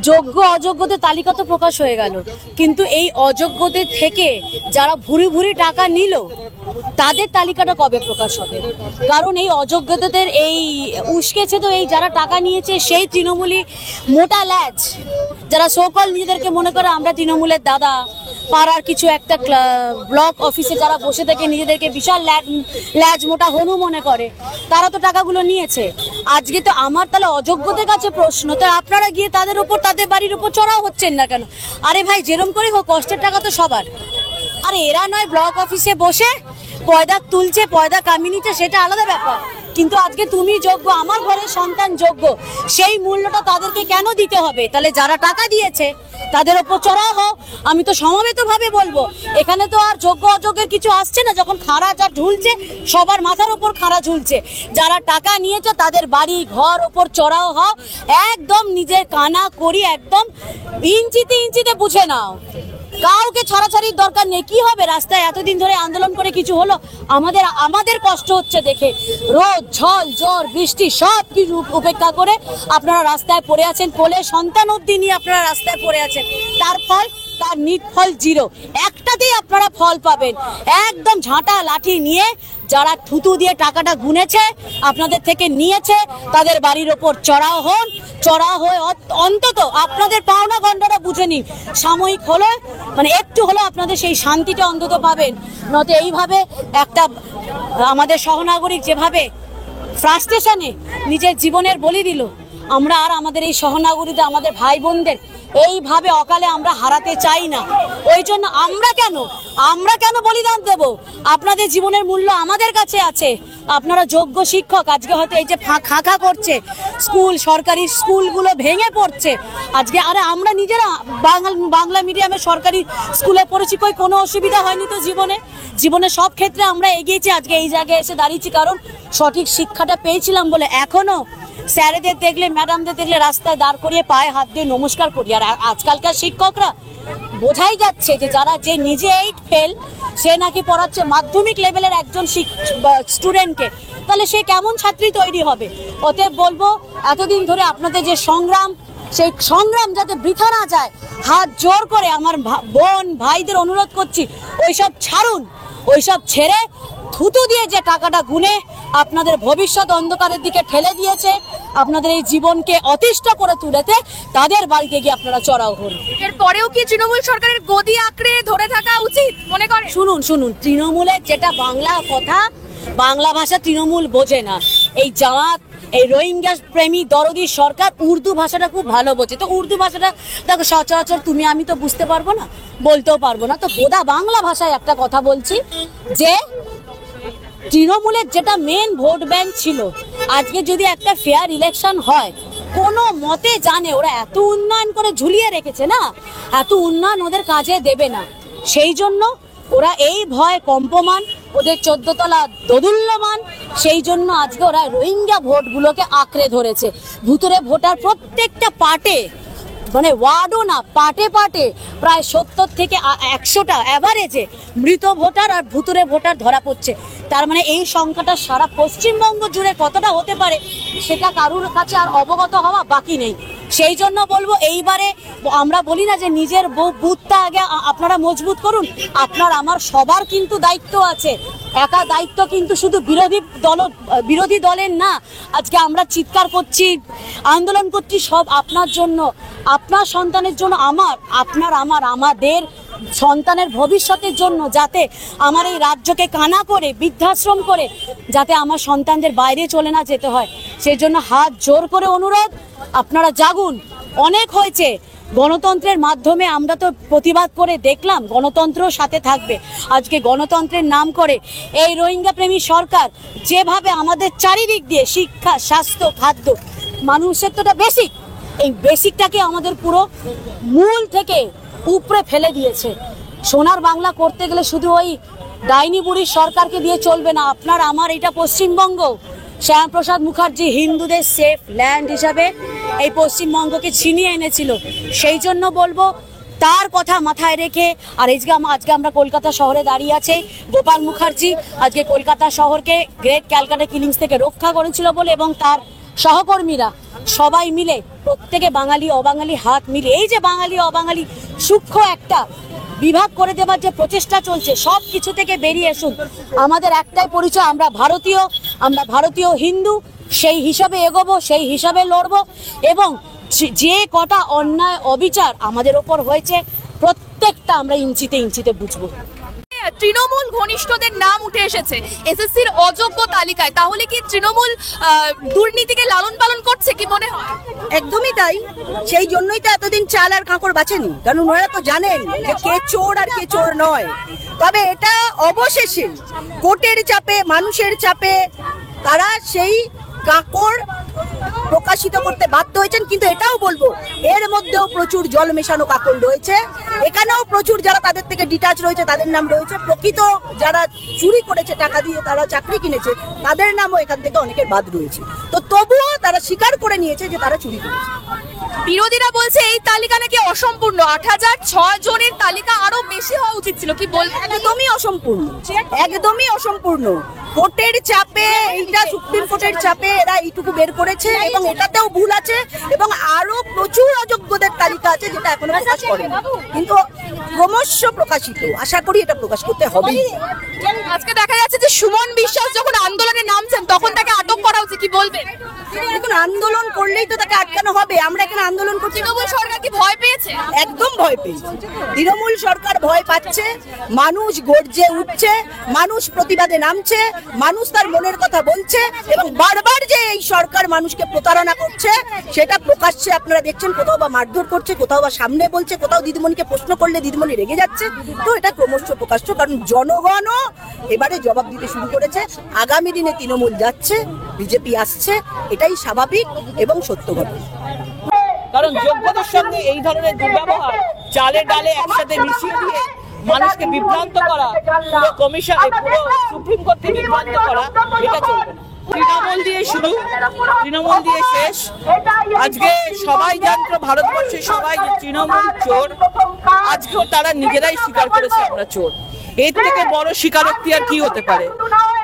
যোগ্য অযোগ্যদের তালিকা তো প্রকাশ হয়ে গেল, কিন্তু এই অযোগ্যদের থেকে যারা ভুরি ভুরি টাকা নিল তাদের তালিকাটা কবে প্রকাশ হবে? কারণ এই অযোগ্যদের এই উস্কেছে তো এই যারা টাকা নিয়েছে সেই তৃণমূলী মোটা ল্যাজ, যারা সোকল নিজেদেরকে মনে করে আমরা তৃণমূলের দাদা, পাড়ার কিছু একটা ব্লক অফিসে যারা বসে থেকে নিজেদেরকে বিশাল ল্যাজ মোটা হনু মনে করে, তারা তো টাকাগুলো নিয়েছে। আজকে তো আমার তাহলে অযোগ্যদের কাছে প্রশ্ন, তো আপনারা গিয়ে তাদের উপর, তাদের বাড়ির উপর চড়াও হচ্ছেন না কেন? আরে ভাই, যেরম করে হোক কষ্টের টাকা তো সবার। আরে এরা নয় ব্লক অফিসে বসে পয়দা তুলছে, পয়দা কামিয়ে নিচ্ছে, সেটা আলাদা ব্যাপার, কিন্তু আজকে তুমি যোগ্য, আমার ঘরের সন্তান যোগ্য, সেই মূল্যটা তাদেরকে কেন দিতে হবে? তাহলে যারা টাকা দিয়েছে তাদের ওপর চড়াও হোক। আমি তো সমবেতভাবে বলবো, এখানে তো আর যোগ্য অযোগ্যের কিছু আসছে না। যখন খাড়া যা ঝুলছে, সবার মাথার ওপর খাড়া ঝুলছে। যারা টাকা নিয়েছে তাদের বাড়ি ঘর ওপর চড়াও হোক, একদম নিজের কানা করি একদম ইঞ্চিতে ইঞ্চিতে বুঝে নাও। কাউকে ছাড়াছাড়ির দরকার নেই। কি হবে? রাস্তায় এতদিন ধরে আন্দোলন করে কিছু হলো? আমাদের কষ্ট হচ্ছে দেখে, রোদ ঝড় ঝড় বৃষ্টি সব কিছু উপেক্ষা করে আপনারা রাস্তায় পড়ে আছেন, কোলে সন্তান অবধি নিয়ে আপনারা রাস্তায় পড়ে আছেন। তার ফল, তার নিটফল জিরো। একটাতেই আপনারা ফল পাবেন, একদম ঝাঁটা লাঠি নিয়ে যারা থুতু দিয়ে টাকাটা গুনেছে, আপনাদের থেকে নিয়েছে, তাদের বাড়ির ওপর চড়াও হন। চড়াও হয়ে অন্তত আপনাদের পাওনা গন্ডাটা বুঝে নিন। সাময়িক হলো, মানে একটু হলো আপনাদের সেই শান্তিটা অন্তত পাবেন। নয়তো এইভাবে একটা আমাদের সহনাগরিক যেভাবে ফ্রাস্ট্রেশনে নিজের জীবনের বলি দিল, আমরা আর আমাদের এই সহনাগরিকদের, আমাদের ভাই বোনদের এইভাবে অকালে আমরা হারাতে চাই না। ওই জন্য আমরা কেন বলিদান দেব? আপনাদের জীবনের মূল্য আমাদের কাছে আছে। আপনারা যোগ্য শিক্ষক, আজকে হয়তো এই যে খাঁখা করছে স্কুল, সরকারি স্কুলগুলো ভেঙে পড়ছে আজকে। আরে আমরা নিজেরা বাংলা মিডিয়ামে সরকারি স্কুলে পড়েছি, কোনো অসুবিধা হয়নি তো জীবনে সব ক্ষেত্রে আমরা এগিয়েছি। আজকে এই জায়গায় এসে দাঁড়িয়েছি কারণ সঠিক শিক্ষাটা পেয়েছিলাম বলে। এখনো স্যারেদের দেখলে, ম্যাডামদের দেখলে রাস্তায় দাঁড় করিয়ে পায়ে হাত দিয়ে নমস্কার করি। আর আজকালকার শিক্ষকরা বোঝাই যাচ্ছে যে নিজে 8 ফেল, সে নাকি পড়াচ্ছে মাধ্যমিক লেভেলের একজন স্টুডেন্টকে, তাহলে সে কেমন ছাত্রী তৈরি হবে? অতএব বলবো, এতদিন ধরে আপনাদের যে সংগ্রাম, সেই সংগ্রাম যাতে বৃথা না যায়, হাত জোর করে আমার বোন ভাইদের অনুরোধ করছি, ওইসব ছাড়ুন। ওইসব ছেড়ে থুতু দিয়ে যে টাকাটা গুনে আপনাদের ভবিষ্যৎ অন্ধকারের দিকে ঠেলে দিয়েছে, আপনাদের এই জীবনকে অতিষ্ঠ করে তুলেতে, তাদের বাড়িতে গিয়ে আপনারা চড়াও হন। এরপরেও কি তৃণমূল সরকারের গদি আঁকড়ে ধরে থাকা উচিত মনে করেন? শুনুন, তৃণমূলের যেটা বাংলা কথা, বাংলা ভাষা তৃণমূল বোঝে না। এই জামাত, এই রোহিঙ্গা প্রেমী দরদি সরকার উর্দু ভাষাটা খুব ভালো বোঝে। তো উর্দু ভাষাটা দেখো সচরাচর তুমি আমি তো বুঝতে পারবো না, বলতেও পারবো না। তো বোধা বাংলা ভাষায় একটা কথা বলছি, যে তৃণমূলের যেটা মেন ভোট ব্যাংক ছিল, আজকে যদি একটা ফেয়ার ইলেকশন হয়, কোনো মতে জানে ওরা এত উন্নয়ন করে ঝুলিয়ে রেখেছে না, এত উন্নয়ন ওদের কাজে দেবে না। সেই জন্য ওরা এই ভয় কম্পমান, ওদের 14 তলা দোদুল্যমান, সেই জন্য আজকে ওরা রোহিঙ্গা ভোটগুলোকে আঁকড়ে ধরেছে। ভুতুরে ভোটার প্রত্যেকটা পার্টে, মানে ওয়ার্ডও না, পার্টে প্রায় 70 থেকে 100টা অ্যাভারেজে মৃত ভোটার আর ভুতুরে ভোটার ধরা পড়ছে। তার মানে এই সংখ্যাটা সারা পশ্চিমবঙ্গ জুড়ে কতটা হতে পারে সেটা কারুর কাছে আর অবগত হওয়া বাকি নেই। সেই জন্য বলবো, এইবারে আমরা বলি না যে নিজের বুথটা আগে আপনারা মজবুত করুন, আপনার আমার সবার কিন্তু দায়িত্ব আছে। একা দায়িত্ব কিন্তু শুধু বিরোধী দলের না। আজকে আমরা চিৎকার করছি, আন্দোলন করছি সব আপনার জন্য, আপনার সন্তানের জন্য, আমাদের সন্তানের ভবিষ্যতের জন্য, যাতে আমার এই রাজ্যকে কানা করে বৃদ্ধাশ্রম করে যাতে আমার সন্তানদের বাইরে চলে না যেতে হয়। সেই জন্য হাত জোর করে অনুরোধ, আপনারা জাগুন। অনেক হয়েছে, গণতন্ত্রের মাধ্যমে আমরা তো প্রতিবাদ করে দেখলাম, গণতন্ত্র সাথে থাকবে। আজকে গণতন্ত্রের নাম করে এই রোহিঙ্গা প্রেমী সরকার যেভাবে আমাদের চারিদিক দিয়ে শিক্ষা, স্বাস্থ্য, খাদ্য, মানুষের তোটা বেসিক, এই বেসিকটাকে আমাদের পুরো মূল থেকে উপরে ফেলে দিয়েছে। সোনার বাংলা করতে গেলে শুধু ওই ডাইনি বুড়ির সরকারকে দিয়ে চলবে না। আপনার আমার এটা পশ্চিমবঙ্গ, শ্যামাপ্রসাদ মুখার্জি হিন্দুদের সেফ ল্যান্ড হিসাবে এই পশ্চিমবঙ্গকে ছিনিয়ে এনেছিল। সেই জন্য বলবো, তার কথা মাথায় রেখে, আর আজকে আমরা কলকাতা শহরে দাঁড়িয়ে আছে, গোপাল মুখার্জি আজকে কলকাতা শহরকে গ্রেট ক্যালকাটা কিলিংস থেকে রক্ষা করেছিল বলে, এবং তার সহকর্মীরা সবাই মিলে প্রত্যেকে বাঙালি অবাঙালি হাত মিলিয়ে এই যে বাঙালি অবাঙালি সূক্ষ্ম একটা বিভাগ করে দেবার যে প্রচেষ্টা চলছে, সব কিছু থেকে বেরিয়ে আসুন। আমাদের একটাই পরিচয়, আমরা ভারতীয় হিন্দু, সেই হিসাবে এগোবো, সেই হিসাবে লড়বো এবং যে কটা অন্যায় অবিচার আমাদের ওপর হয়েছে প্রত্যেকটা আমরা ইঞ্চিতে ইঞ্চিতে বুঝবো। তৃণমূল ঘনিষ্ঠদের নাম উঠে এসেছে এসএসসির অযোগ্য তালিকায়, তাহলে কি তৃণমূল দুর্নীতিকে লালন পালন করছে কি মনে হয়? একদমই তাই। সেই জন্যই তো এতদিন চাল আর কাঁকড় বাঁচেনি, কারণ ওনারা তো জানেন যে কে চোর আর কে চোর নয়। তবে এটা অবশেষে কোর্টের চাপে, মানুষের চাপে তারা সেই কাঁকড় প্রকাশিত করতে বাধ্য হয়েছেন। কিন্তু এটাও বলবো, এর মধ্যেও প্রচুর জল মেশানো কাঁকড় রয়েছে, এখানেও প্রচুর যারা তাদের থেকে ডিটাচ রয়েছে তাদের নাম রয়েছে, প্রকৃত যারা চুরি করেছে টাকা দিয়ে তারা চাকরি কিনেছে তাদের নামও এখান থেকে অনেকের বাদ রয়েছে। তো তবুও তারা স্বীকার করে নিয়েছে যে তারা চুরি করেছে। বিরোধীরা বলছে এই তালিকা নাকি অসম্পূর্ণ, ৮০০৬ জনের তালিকা আরো বেশি হওয়া উচিত ছিল, কি বলবেন? একদমই অসম্পূর্ণ, একদমই অসম্পূর্ণ। কোর্টের চাপে, এইটা সুপ্রিম কোর্টের চাপে এরা এইটুকু বের করেছে এবং এটাতেও ভুল আছে এবং আরো প্রচুর অযোগ্যদের তালিকা আছে যেটা এখনো প্রকাশ করেনি, কিন্তু ক্রমশ প্রকাশিত। আশা করি এটা প্রকাশ করতে হবে। আজকে দেখা যাচ্ছে যে সুমন বিশ্বাস যখন আন্দোলনে নামছেন তখন তাকে আটক করা উচিত, কি বলবেন? দেখুন, আন্দোলন করলেই তো তাকে আটকানো হবে। আমরা এখানে আন্দোলন করছি, তৃণমূল সরকার কি ভয় পেয়েছে? একদম ভয় পেয়েছে। তৃণমূল সরকার ভয় পাচ্ছে, মানুষ গর্জে উঠছে, মানুষ প্রতিবাদে নামছে, মানুষ তার মনের কথা বলছে এবং বারবার যে এই সরকার মানুষকে প্রতারণা করছে সেটা প্রকাশ্যে আপনারা দেখছেন। কোথাও বা মারধর করছে, কোথাও বা সামনে বলছে, কোথাও দিদিমণিকে প্রশ্ন করলে দিদিমণি রেগে যাচ্ছে। তো এটা ক্রমশ প্রকাশ্য, কারণ জনগণও এবারে জবাব দিতে শুরু করেছে। আগামী দিনে তৃণমূল যাচ্ছে, বিজেপি আসছে, এটাই স্বাভাবিক এবং সত্য ঘটনা। কারণ যোগ্যতার সঙ্গে এই ধরনের দুর্ব্যবহার, চালে ডালে একসাথে মিশিয়ে দিয়ে মানুষকে বিভ্রান্ত করা, পুরো কমিশন, পুরো সুপ্রিম কোর্টকে বিভ্রান্ত করা, এটা চলবে না। তৃণমূল দিয়ে শুরু, তৃণমূল দিয়ে শেষ। আজকে সবাই জানতো, ভারতবর্ষে সবাই যে তৃণমূল চোর, আজকেও তারা নিজেরাই স্বীকার করেছে আমরা চোর। এর থেকে বড় স্বীকারোক্তি আর কি হতে পারে?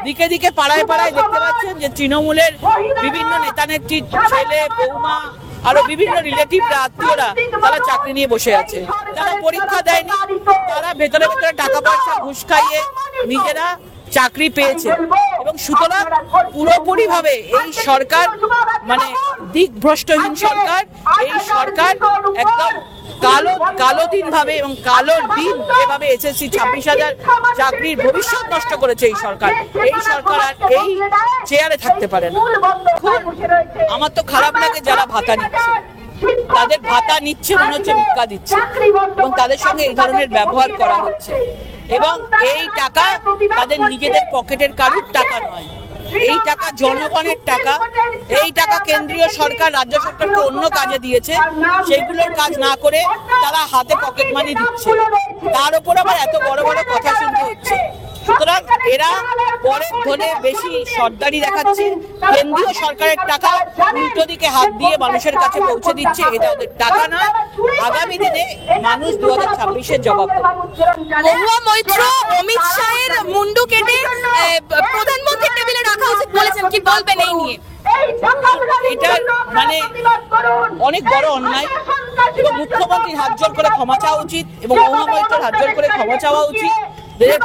দিকে দিকে পাড়ায় পাড়ায় দেখতে পাচ্ছেন যে তৃণমূলের বিভিন্ন নেতা নেত্রীর ছেলে, বৌমা, আরো বিভিন্ন রিলেটিভরা, আত্মীয়রা তারা চাকরি নিয়ে বসে আছে। তারা পরীক্ষা দেয়নি, তারা ভেতরে ভেতরে টাকা পয়সা ঘুষ খাইয়ে নিজেরা চাকরি পেয়েছে এবং সুতরাং পুরোপুরি ভাবে এই সরকার মানে দিকভ্রষ্টহীন সরকার। এই সরকার একদম কালো দিন ভাবে এবং কালো দিন এভাবে এসএসসি 26,000 চাকরির ভবিষ্যৎ নষ্ট করেছে এই সরকার। এই সরকার আর এই চেয়ারে থাকতে পারে না। আমার তো খারাপ লাগে যারা ভাতা নিচ্ছে, তাদের ভাতা নিচ্ছে মনে হচ্ছে ভিক্ষা দিচ্ছে এবং তাদের সঙ্গে এই ধরনের ব্যবহার করা হচ্ছে এবং এই টাকা তাদের নিজেদের পকেটের কারুর টাকা নয়, এই টাকা জনগণের টাকা। এই টাকা কেন্দ্রীয় সরকার রাজ্য সরকারকে অন্য কাজে দিয়েছে, সেইগুলোর কাজ না করে তারা হাতে পকেট মানি দিচ্ছে, তার উপর আবার এত বড় বড় কথা শুনতে হচ্ছে। সুতরাং এরা পরের ধনে বেশি সর্দারি দেখাচ্ছে, কেন্দ্রীয় সরকারের টাকা উল্টো দিকে হাত দিয়ে মানুষের কাছে পৌঁছে দিচ্ছে। এটা ওদের টাকা না। আগামী দিনে মানুষ 2026-এর জবাব দেবে। মহুয়া মৈত্র অমিত শাহের মুন্ডু কেটে প্রধানমন্ত্রীর টেবিলে রাখা উচিত বলেছেন, কি বলবেন এই নিয়ে? এটা মানে অনেক বড় অন্যায় এবং মুখ্যমন্ত্রীর হাত জোর করে ক্ষমা চাওয়া উচিত এবং মহুয়া মৈত্রের হাত জোর করে ক্ষমা চাওয়া উচিত।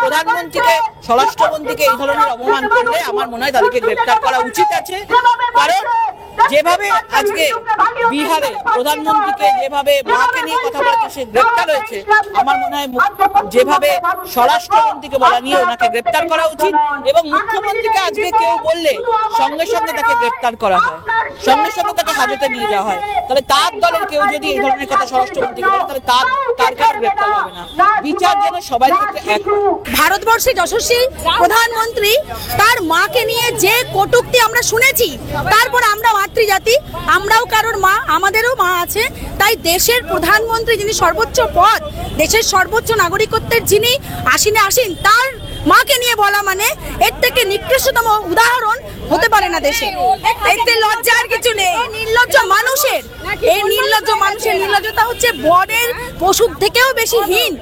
প্রধানমন্ত্রীকে, স্বরাষ্ট্রমন্ত্রীকে এই ধরনের অপমান করলে আমার মনে হয় তাদেরকে গ্রেপ্তার করা উচিত আছে। কারণ যেভাবে আজকে বিহারে প্রধানমন্ত্রীকে যেভাবে মাকে নিয়ে কথা বলেছে সে গ্রেপ্তার হয়েছে, আমার মনে হয় যেভাবে স্বরাষ্ট্রমন্ত্রীকে বলা নিয়ে ওনাকে গ্রেপ্তার করা উচিত এবং মুখ্যমন্ত্রীকে আজকে কেউ বললে সঙ্গে সঙ্গে তাকে গ্রেপ্তার করা হয়, সঙ্গে সঙ্গে তাকে হাজতে নিয়ে যাওয়া হয়। তাহলে তার দলের কেউ যদি এই ধরনের কথা স্বরাষ্ট্রমন্ত্রীকে বলে তাহলে তার কাছে গ্রেপ্তার হবে না। বিচার যেন সবাই ক্ষেত্রে এক। ভারতবর্ষের যশস্বী প্রধানমন্ত্রী তার মাকে নিয়ে যে কটূক্তি আমরা শুনেছি, তারপর আমরা মাতৃজাতি, আমরাও কারোর মা, আমাদেরও মা আছে। তাই দেশের প্রধানমন্ত্রী যিনি সর্বোচ্চ পদ, দেশের সর্বোচ্চ নাগরিকত্বের যিনি আসীনে আসীন, তার মাকে নিয়ে বলা মানে এর থেকে নিকৃষ্টতম উদাহরণ হতে পারে না দেশে। এতে লজ্জার কিছু নেই। নির্লজ্জ মানুষের, এই নির্লজ্জ মানুষের নির্লজ্জ অজতা হচ্ছে বরের পশুর থেকেও বেশি হীন।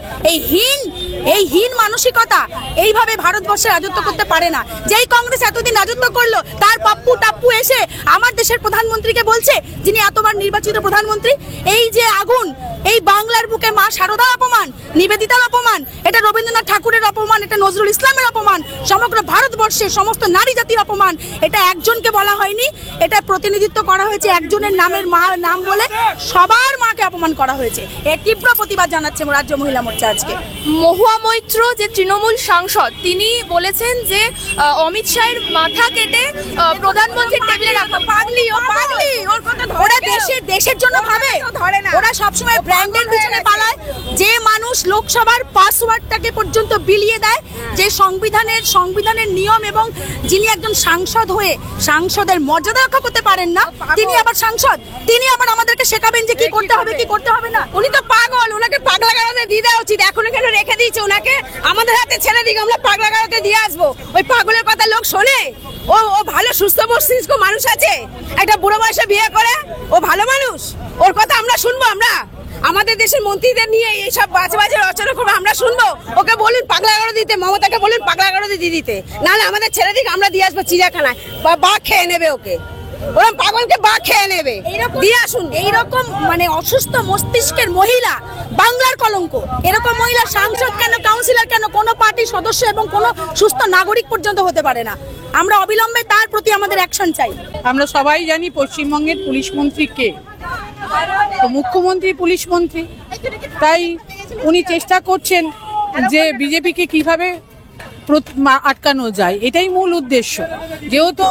এই হীন মানসিকতা এইভাবে ভারতবর্ষে রাজত্ব করতে পারে না। যেই কংগ্রেস এতদিন রাজত্ব করলো, তার পাপ্পু টাপ্পু এসে আমার দেশের প্রধানমন্ত্রীকে বলছে, যিনি এতবার নির্বাচিত প্রধানমন্ত্রী, এই যে আগুন, এই বাংলার বুকে মা শারদার অপমান, নিবেদিতার অপমান, এটা রবীন্দ্রনাথ ঠাকুরের অপমান, এটা নজরুল ইসলামের অপমান, সমগ্র ভারতবর্ষের সমস্ত নারী জাতির অপমান। এটা একজনকে বলা হয়নি, এটা প্রতিনিধিত্ব করা হয়েছে একজনের নাম বলে সবার মাকে অপমান করা হয়েছে। এর তীব্র প্রতিবাদ জানাচ্ছে রাজ্য মহিলা মোর্চা আজকে। মহুয়া মৈত্র যে তৃণমূল সাংসদ, তিনি বলেছেন যে অমিত শাহের মাথা কেটে প্রধানমন্ত্রীর টেবিলে রাখা। পাগলি, ওর কথা ওরা দেশের জন্য ভাবে, ওরা সবসময় ব্র্যান্ডের পিছনে পালায়। যে মানুষ লোকসভার পাসওয়ার্ডটাকে পর্যন্ত বিলিয়ে দেয়, যে সংবিধানের নিয়ম এবং যিনি একজন সাংসদ হয়ে সাংসদের মর্যাদা রক্ষা করতে পারেন না, তিনি আবার সাংসদ, তিনি আবার আমাদেরকে শেখাবেন যে কি করতে হবে কি করতে হবে না। উনি তো পাগল, ওনাকে পাগলা গারদে দিয়ে দেওয়া উচিত। এখন কেন রেখে দিয়েছে ওনাকে? আমাদের হাতে ছেড়ে দিকে, আমরা পাগলা গারদে দিয়ে আসবো। ওই পাগলের কথা লোক শোনে? ও ভালো সুস্থ মস্তিষ্ক মানুষ আছে, একটা বুড়ো বয়সে বিয়ে করে, ও ভালো মানুষ, ওর কথা আমরা শুনবো? আমরা আমাদের দেশের মন্ত্রীদের নিয়ে এইসব বাজে রচনা করবো, আমরা শুনবো? ওকে বলুন পাগলা গারদে দিতে, মমতাকে বলুন পাগলা গারদে দিয়ে দিতে, নাহলে আমাদের ছেড়ে দিকে, আমরা দিয়ে আসবো চিড়িয়াখানায়, বা খেয়ে নেবে ওকে, ওরকম পাগলকে বা খেয়ে নেবে, দিয়ে আসুন। এইরকম মানে অসুস্থ মস্তিষ্কের মহিলা বাংলার কলঙ্ক। এরকম মহিলা সাংসদ কেন, কাউন্সিলর কেন, কোনো পার্টির সদস্য এবং কোনো সুস্থ নাগরিক পর্যন্ত হতে পারে না। আমরা অবিলম্বে তার প্রতি আমাদের অ্যাকশন চাই। আমরা সবাই জানি পশ্চিমবঙ্গের পুলিশ মন্ত্রী কে, তো মুখ্যমন্ত্রী পুলিশ মন্ত্রী। তাই উনি চেষ্টা করছেন যে বিজেপিকে কিভাবে আটকানো যায়, এটাই মূল উদ্দেশ্য। যেহেতু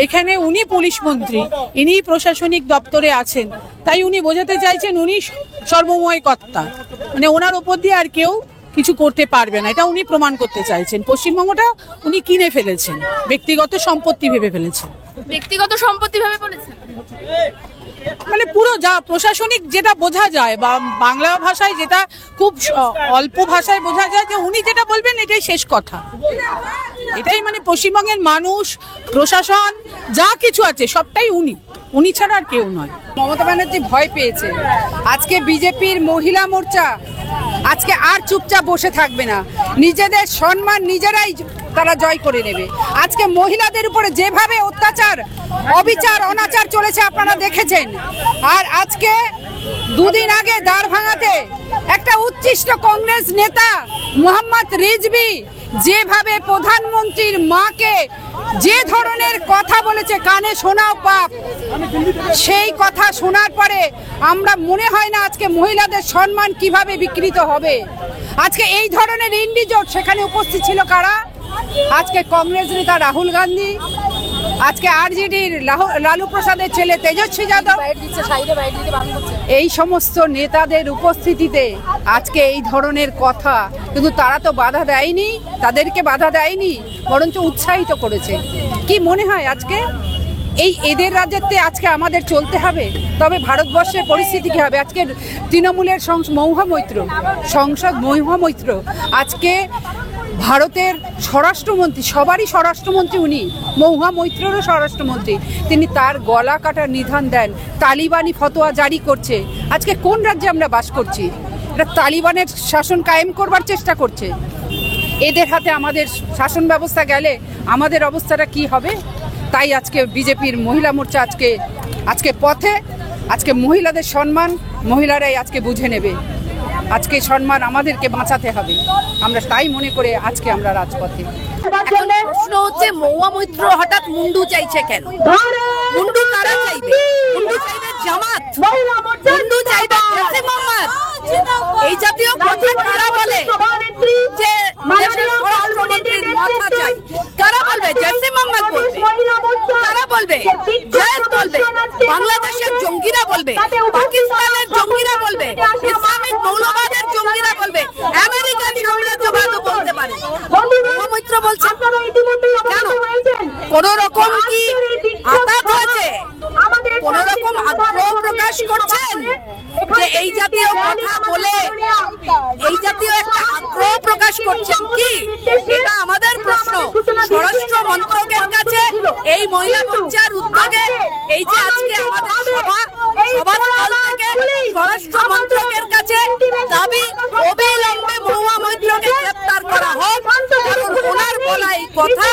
এখানে উনি পুলিশ মন্ত্রী, ইনি প্রশাসনিক দপ্তরে আছেন, তাই উনি বোঝাতে চাইছেন উনি সর্বময় কর্তা, মানে ওনার উপর দিয়ে আর কেউ কিছু করতে পারবে না, এটা উনি প্রমাণ করতে চাইছেন। পশ্চিমবঙ্গটা উনি কিনে ফেলেছেন, ব্যক্তিগত সম্পত্তি ভেবে ফেলেছেন। ব্যক্তিগত সম্পত্তি ভাবে বলেছেন, মানে পুরো যা প্রশাসনিক যেটা বোঝা যায় বা বাংলা ভাষায় যেটা খুব অল্প ভাষায় বোঝা যায় যে উনি যেটা বলবেন এটাই শেষ কথা। এটাই মানে পশ্চিমবঙ্গের মানুষ, প্রশাসন যা কিছু আছে সবটাই উনি ছাড়া আর কেউ নয়। মমতা ব্যানার্জি ভয় পেয়েছে। আজকে বিজেপির মহিলা মোর্চা আজকে আর চুপচাপ বসে থাকবে না, নিজেদের সম্মান নিজেরাই তারা জয় করে নেবে। আজকে মহিলাদের উপরে যেভাবে অত্যাচার, অবিচার, অনাচার চলেছে আপনারা দেখেছেন। আর আজকে দুদিন আগে দ্বারভাঙাতে একটা উচ্ছিষ্ট কংগ্রেস নেতা মোহাম্মদ রিজভী যেভাবে প্রধানমন্ত্রীর মাকে যে ধরনের কথা বলেছে, কানে শোনাও পাপ, সেই কথা শোনার পরে আমরা মনে হয় না আজকে মহিলাদের সম্মান কিভাবে বিকৃত হবে। আজকে এই ধরনের ইন্ডিজোট সেখানে উপস্থিত ছিল কারা? আজকে কংগ্রেস নেতা রাহুল গান্ধী, আজকে আরজেডির লালু প্রসাদের ছেলে তেজস্বী যাদব, এই সমস্ত নেতাদের উপস্থিতিতে আজকে এই ধরনের কথা, কিন্তু তারা তো বাধা দেয়নি, তাদেরকে বাধা দেয়নি, বরঞ্চ উৎসাহিত করেছে। কি মনে হয় আজকে এদের রাজ্যে আজকে আমাদের চলতে হবে? তবে ভারতবর্ষের পরিস্থিতি কি হবে? আজকে তৃণমূলের মহুয়া মৈত্র আজকে ভারতের স্বরাষ্ট্রমন্ত্রী, সবারই স্বরাষ্ট্রমন্ত্রী উনি, মহুয়া মৈত্রেরও স্বরাষ্ট্রমন্ত্রী, তিনি তার গলা কাটার নিধান দেন, তালিবানি ফতোয়া জারি করছে। আজকে কোন রাজ্যে আমরা বাস করছি? এটা তালিবানের শাসন কায়েম করবার চেষ্টা করছে। এদের হাতে আমাদের শাসন ব্যবস্থা গেলে আমাদের অবস্থাটা কি হবে? তাই আজকে বিজেপির মহিলা মোর্চা আজকে পথে, আজকে মহিলাদের সম্মান মহিলারাই আজকে বুঝে নেবে। আজকে সম্মান আমাদেরকে বাঁচাতে হবে, আমরা তাই মনে করে আজকে আমরা রাজপথে। প্রশ্ন হচ্ছে মহুয়া মৈত্র হঠাৎ মুন্ডু চাইছে কেন? মুন্ডু কারা চাইবে? মুন্ডু চাইবে জামাত, মুন্ডু চাইবে জেসে মোহাম্মদ। এই জাতীয় কথা কারা বলে যে দেশের স্বরাষ্ট্রমন্ত্রীর মাথা চাই? কারা বলবে? জেসে মোহাম্মদ বলবে, কারা বলবে? জয়েদ বলবে, বাংলাদেশের জঙ্গিরা বলবে, পাকিস্তানের জঙ্গিরা বলবে, ইসলামিক মৌলবাদের জঙ্গিরা বলবে, আমেরিকান সাম্রাজ্যবাদও বলতে পারে। মহুয়া মৈত্র বলছে কেন? কোন রকম কি আঘাত হয়েছে? কোন রকম আগ্রহ প্রকাশ করছেন যে এই জাতীয় কথা বলে, এই জাতীয় একটা আগ্রহ প্রকাশ করছেন কি? এটা আমাদের প্রশ্ন স্বরাষ্ট্র মন্ত্রকের কাছে। এই মহিলা মোর্চার উদ্যোগে এই যে আজকে আমাদের সভা থেকে স্বরাষ্ট্র মন্ত্রকের কাছে দাবি অবিলম্বে মহুয়া মৈত্রকে গ্রেপ্তার করা হোক, কারণ ওনার বলা এই কথা